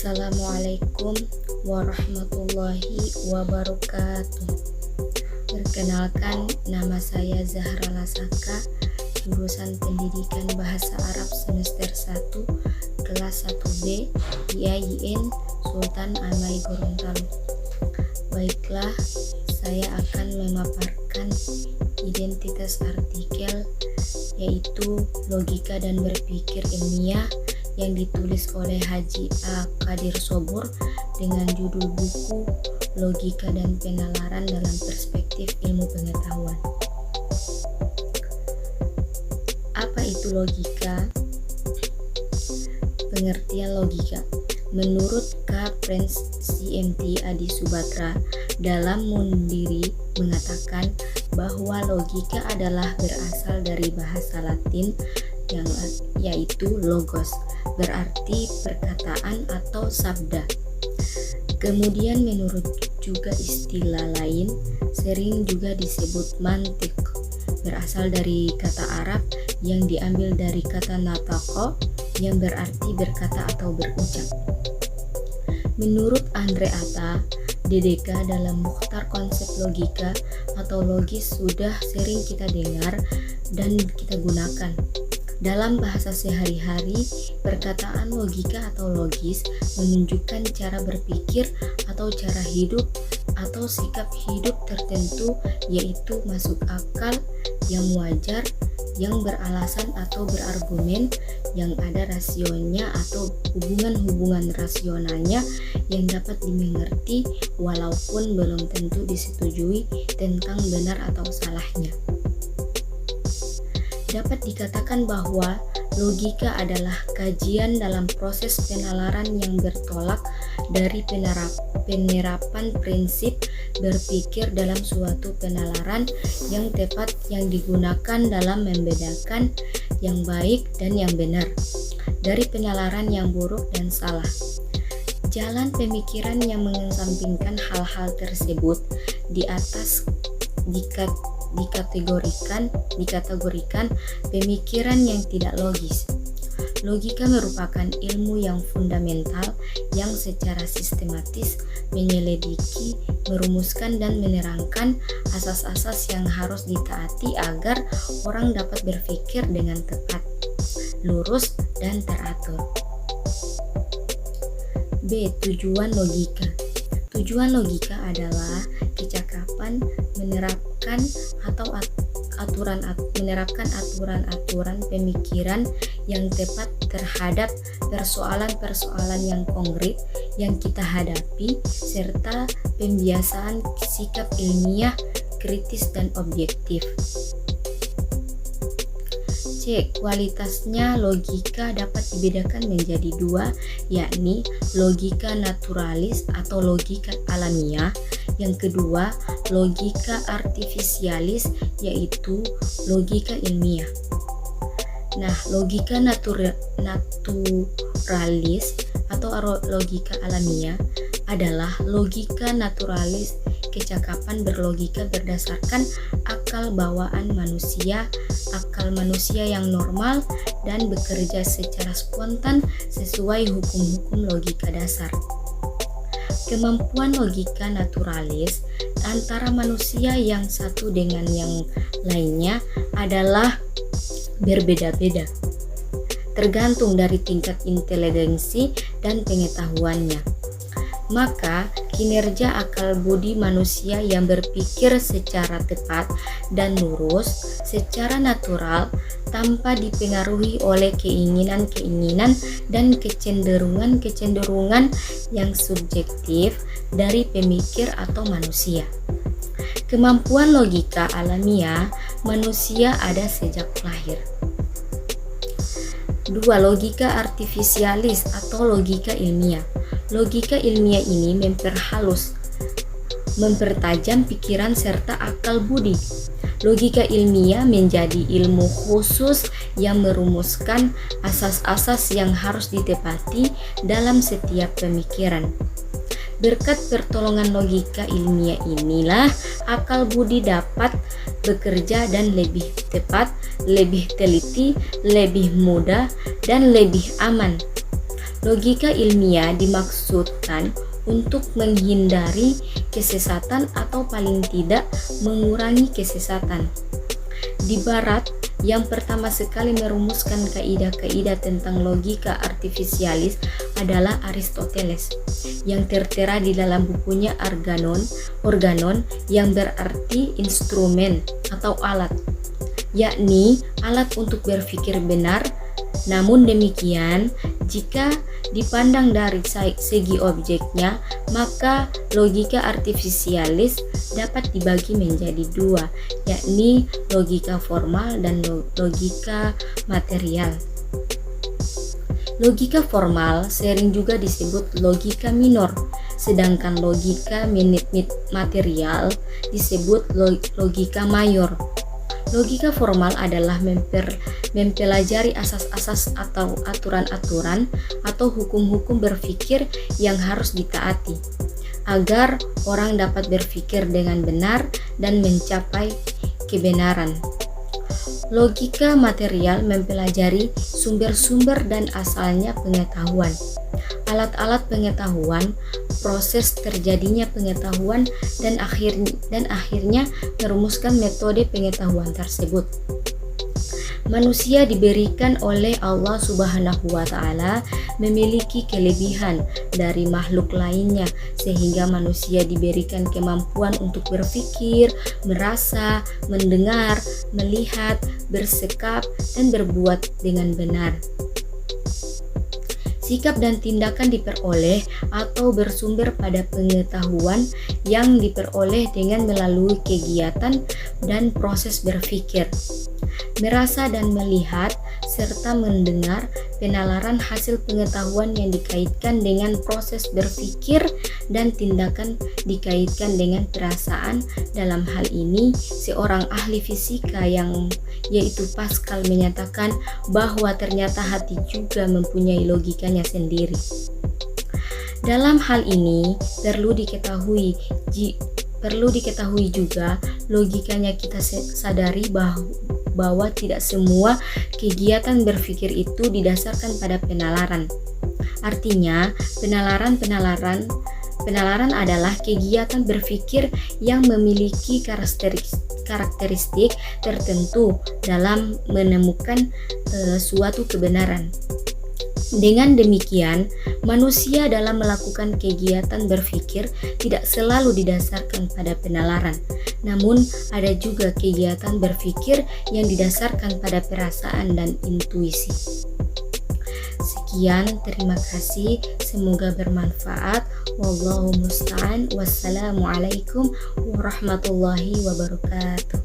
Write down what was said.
Assalamualaikum warahmatullahi wabarakatuh. Perkenalkan, nama saya Zahra Lasaka, jurusan Pendidikan Bahasa Arab semester 1, kelas 1B, IAIN Sultan Amai Gorontalo. Baiklah, saya akan memaparkan identitas artikel, yaitu logika dan berpikir ilmiah, yang ditulis oleh Haji A. Qadir Sobur dengan judul buku Logika dan Penalaran dalam Perspektif Ilmu Pengetahuan. Apa itu logika? Pengertian logika menurut K. Prince CMT Adi Subatra dalam Mundiri mengatakan bahwa logika adalah berasal dari bahasa Latin yang yaitu logos, berarti perkataan atau sabda. Kemudian menurut juga istilah lain sering juga disebut mantik, berasal dari kata Arab yang diambil dari kata nataqo yang berarti berkata atau berucap. Menurut Andre Atta, DDK dalam Mukhtar konsep logika atau logis sudah sering kita dengar dan kita gunakan. Dalam bahasa sehari-hari, perkataan logika atau logis menunjukkan cara berpikir atau cara hidup atau sikap hidup tertentu, yaitu masuk akal, yang wajar, yang beralasan atau berargumen, yang ada rasionya atau hubungan-hubungan rasionalnya yang dapat dimengerti walaupun belum tentu disetujui tentang benar atau salahnya. Dapat dikatakan bahwa logika adalah kajian dalam proses penalaran yang bertolak dari penerapan prinsip berpikir dalam suatu penalaran yang tepat yang digunakan dalam membedakan yang baik dan yang benar dari penalaran yang buruk dan salah. Jalan pemikiran yang mengesampingkan hal-hal tersebut di atas dikategorikan pemikiran yang tidak logis. Logika merupakan ilmu yang fundamental yang secara sistematis menyelidiki, merumuskan dan menerangkan asas-asas yang harus ditaati agar orang dapat berpikir dengan tepat, lurus dan teratur. B. Tujuan logika. Tujuan logika adalah kecakapan menerapkan aturan-aturan pemikiran yang tepat terhadap persoalan-persoalan yang konkret yang kita hadapi, serta pembiasaan sikap ilmiah, kritis dan objektif. C. Kualitasnya logika dapat dibedakan menjadi dua, yakni logika naturalis atau logika alamiah. Yang kedua, logika artifisialis, yaitu logika ilmiah. Nah, logika naturalis atau logika alamiah adalah logika naturalis, kecakapan berlogika berdasarkan akal bawaan manusia, akal manusia yang normal dan bekerja secara spontan sesuai hukum-hukum logika dasar. Kemampuan logika naturalis antara manusia yang satu dengan yang lainnya adalah berbeda-beda, tergantung dari tingkat inteligensi dan pengetahuannya. Maka, kinerja akal budi manusia yang berpikir secara tepat dan lurus secara natural tanpa dipengaruhi oleh keinginan-keinginan dan kecenderungan-kecenderungan yang subjektif dari pemikir atau manusia. Kemampuan logika alamiah manusia ada sejak lahir. 2. Logika artifisialis atau logika ilmiah. Logika ilmiah ini mempertajam pikiran serta akal budi. Logika ilmiah menjadi ilmu khusus yang merumuskan asas-asas yang harus ditepati dalam setiap pemikiran. Berkat pertolongan logika ilmiah inilah akal budi dapat bekerja dan lebih tepat, lebih teliti, lebih mudah, dan lebih aman. Logika ilmiah dimaksudkan untuk menghindari kesesatan atau paling tidak mengurangi kesesatan. Di Barat, yang pertama sekali merumuskan kaidah-kaidah tentang logika artifisialis adalah Aristoteles, yang tertera di dalam bukunya Organon, yang berarti instrumen atau alat, yakni alat untuk berpikir benar. Namun demikian, jika dipandang dari segi objeknya, maka logika artifisialis dapat dibagi menjadi dua, yakni logika formal dan logika material. Logika formal sering juga disebut logika minor, sedangkan logika material disebut logika mayor. Logika formal adalah mempelajari asas-asas atau aturan-aturan atau hukum-hukum berpikir yang harus ditaati agar orang dapat berpikir dengan benar dan mencapai kebenaran. Logika material mempelajari sumber-sumber dan asalnya pengetahuan, alat-alat pengetahuan, proses terjadinya pengetahuan, dan akhirnya merumuskan metode pengetahuan tersebut. Manusia diberikan oleh Allah Subhanahu wa Ta'ala memiliki kelebihan dari makhluk lainnya, sehingga manusia diberikan kemampuan untuk berpikir, merasa, mendengar, melihat, bersikap, dan berbuat dengan benar. Sikap dan tindakan diperoleh atau bersumber pada pengetahuan yang diperoleh dengan melalui kegiatan dan proses berpikir, merasa dan melihat, serta mendengar. Penalaran hasil pengetahuan yang dikaitkan dengan proses berpikir dan tindakan dikaitkan dengan perasaan. Dalam hal ini, seorang ahli fisika yaitu Pascal menyatakan bahwa ternyata hati juga mempunyai logikanya sendiri. Dalam hal ini perlu diketahui juga logikanya. Kita sadari bahwa tidak semua kegiatan berpikir itu didasarkan pada penalaran. Artinya, penalaran adalah kegiatan berpikir yang memiliki karakteristik tertentu dalam menemukan suatu kebenaran. Dengan demikian, manusia dalam melakukan kegiatan berpikir tidak selalu didasarkan pada penalaran, namun ada juga kegiatan berpikir yang didasarkan pada perasaan dan intuisi. Sekian, terima kasih, semoga bermanfaat. Wallahu musta'an. Wassalamualaikum warahmatullahi wabarakatuh.